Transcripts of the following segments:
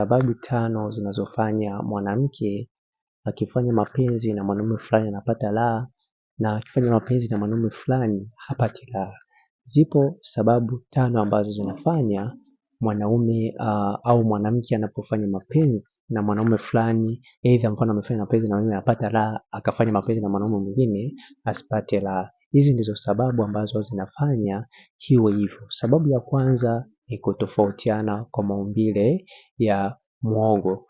Sababu 5 zinazofanya mwanamke akifanya mapenzi na mwanaume fulani anapata raha, na akifanya mapenzi na mwanaume fulani hapati raha. Zipo sababu 5 ambazo zinafanya mwanaume au mwanamke anapofanya mapenzi na mwanaume fulani, aidha mfano amefanya mapenzi na mwanaume anapata raha, akafanya mapenzi na mwanaume mwingine asipate raha. Hizi ndizo sababu ambazo zinafanya iwe hivyo. Sababu ya kwanza ni kutofautiana kwa maumbile ya muhogo.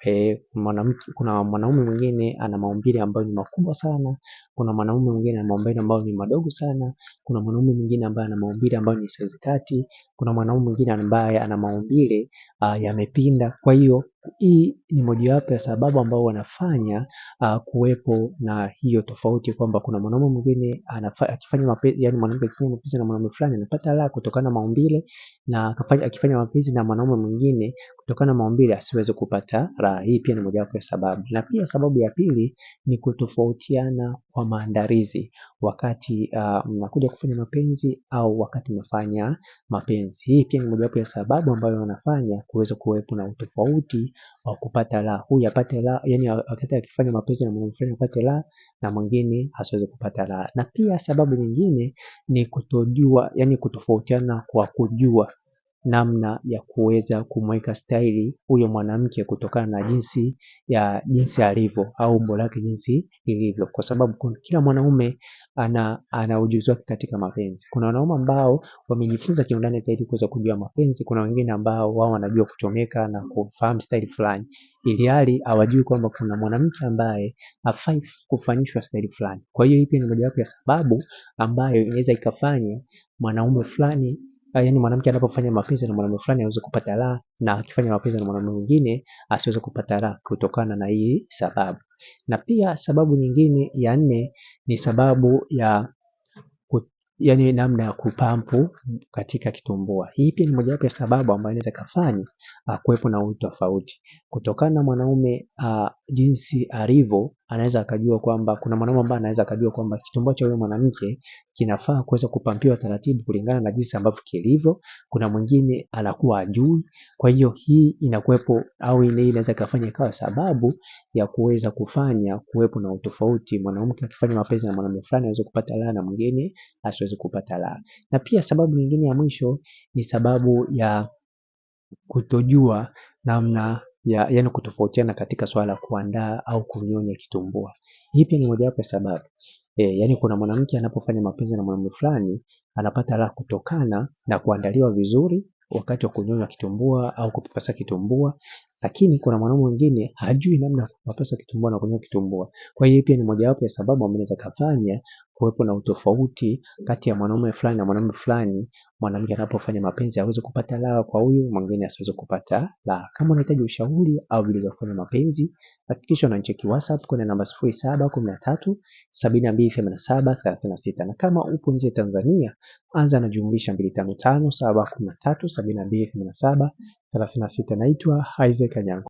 Kuna mwanaume mwingine ana maumbile ambayo ni makubwa sana, kuna mwanaume mwingine ana maumbile ambayo ni madogo sana, kuna mwanaume mwingine ambaye ana maumbile ambayo ni size kati, kuna mwanaume mwingine ambaye ana maumbile yamepinda. Kwa hiyo hii ni mojawapo ya sababu ambao wanafanya kuwepo na hiyo tofauti, kwamba kuna mwanaume mwingine akifanya mapenzi, yani mwanamke akifanya mapenzi na mwanaume fulani anapata raha kutokana na maumbile, na akifanya mapenzi na mwanaume mwingine kutokana na maumbile asiweze kupata raha. Hii pia ni mojawapo ya sababu. Na pia sababu ya pili ni kutofautiana kwa maandalizi wakati mnakuja kufanya mapenzi au wakati mnafanya mapenzi. Hii pia ni mojawapo ya sababu ambayo wanafanya kuweza kuwepo na utofauti wa kupata raha. Huyu apate raha, yani wakati akifanya mapenzi na mwanaume fulani apate raha na mwingine asiweze kupata raha. Na pia sababu nyingine ni kutojua, yani kutofautiana kwa kujua namna ya kuweza kumweka staili huyo mwanamke kutokana na jinsi alivyo au umbo lake jinsi lilivyo, kwa sababu kila mwanaume ana ujuzi wake katika mapenzi. Kuna wanaume ambao wamejifunza kiundani zaidi kuweza kujua mapenzi, kuna wengine ambao wao wanajua kuchomeka na kufahamu staili fulani, ili hali hawajui kwamba kuna mwanamke ambaye hafai kufanyishwa staili fulani. Kwa hiyo hii pia ni mojawapo ya sababu ambayo inaweza ikafanya mwanaume fulani, yani mwanamke anapofanya mapenzi na mwanaume fulani aweze kupata raha, na akifanya mapenzi na mwanaume mwingine asiweze kupata raha kutokana na hii sababu. Na pia sababu nyingine ya 4 ni sababu ya yani namna ya kupampu katika kitumbua. Hii pia ni mojawapo ya sababu ambayo inaweza kufanya kuwepo na utofauti kutokana na mwanaume jinsi alivyo. Anaweza akajua kwamba kuna mwanaume ambaye anaweza akajua kwamba kitumbua cha huyo mwanamke kinafaa kuweza kupampiwa taratibu kulingana na jinsi ambavyo kilivyo. Kuna mwingine anakuwa hajui. Kwa hiyo hii inakuwepo au hii inaweza kufanya ikawa sababu ya kuweza kufanya kuwepo na utofauti, mwanamke akifanya mapenzi na mwanaume fulani aweze kupata raha na mwingine asiweze kupata raha. Na pia sababu nyingine ya mwisho ni sababu ya kutojua namna ya, yani kutofautiana katika swala kuandaa au kunyonya kitumbua. Hii pia ni mojawapo ya sababu. Yani kuna mwanamke anapofanya mapenzi na mwanaume fulani anapata raha kutokana na kuandaliwa vizuri wakati wa kunyonya kitumbua au kupapasa kitumbua, lakini kuna mwanaume mwingine hajui namna ya kupapasa kitumbua na kunyonya kitumbua. Kwa hiyo pia ni mojawapo ya sababu ambayo inaweza kufanya kuwepo na utofauti kati ya mwanaume fulani na mwanaume fulani. Mwanamke anapofanya mapenzi aweze kupata raha kwa huyu, mwingine asiweze kupata raha. Kama unahitaji ushauri au video za kufanya mapenzi, hakikisha unanicheki WhatsApp kwa namba 0713 7287 36. Na kama upo nje Tanzania, anza na jumlisha 255 713 7287 36. Naitwa Isaac Anyango.